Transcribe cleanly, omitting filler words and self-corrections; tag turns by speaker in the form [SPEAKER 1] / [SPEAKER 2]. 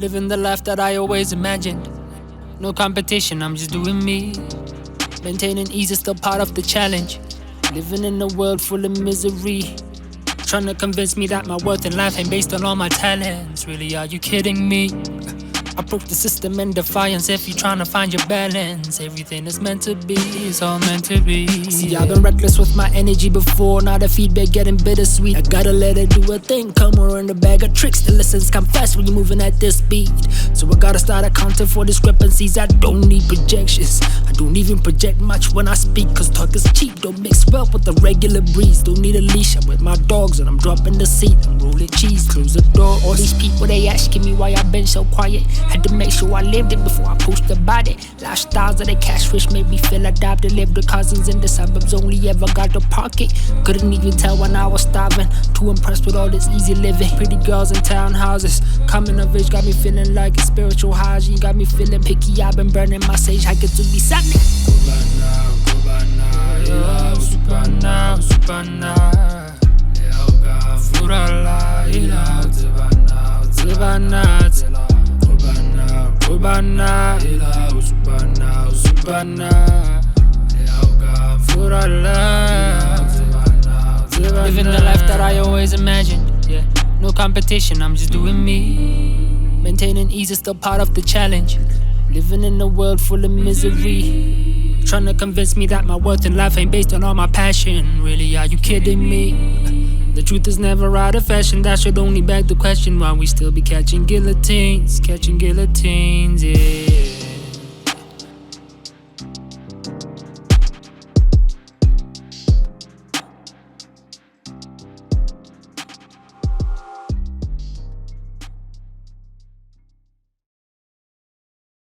[SPEAKER 1] Living the life that I always imagined. No competition, I'm just doing me. Maintaining ease is still part of the challenge. Living in a world full of misery. Trying to convince me that my worth in life ain't based on all my talents. Really, are you kidding me? Approach the system in defiance if you're trying to find your balance. Everything is meant to be, it's all meant to be. See, I've been reckless with my energy before. Now the feedback getting bittersweet. I gotta let it do a thing. Come on in the bag of tricks. The lessons come fast when you're moving at this speed. So I gotta start accounting for discrepancies. I don't need projections. I don't even project much when I speak, cause talk is cheap. Don't mix well with the regular breeze. Don't need a leash, I'm with my dogs and I'm dropping the seat. I'm rolling cheese, close the door. All these people, they asking me why I've been so quiet. Had to make sure I lived it before I post about it. Lifestyles of the cash rich made me feel adopted. Lived with cousins in the suburbs, only ever got the pocket. Couldn't even tell when I was starving. Too impressed with all this easy living. Pretty girls in townhouses. Coming of age got me feeling like a spiritual hygiene. Got me feeling picky, I've been burning my sage. I get to be sad. Ila usupana, usupana. Leoga furala, ila utibana. Urbana, ila usupana, usupana. Leoga furala. Living the life that I always imagined. Yeah, no competition, I'm just doing me. Maintaining ease is still part of the challenge. Living in a world full of misery. Trying to convince me that my worth in life ain't based on all my passion. Really, are you kidding me? The truth is never out of fashion. That should only beg the question why we still be catching guillotines, yeah.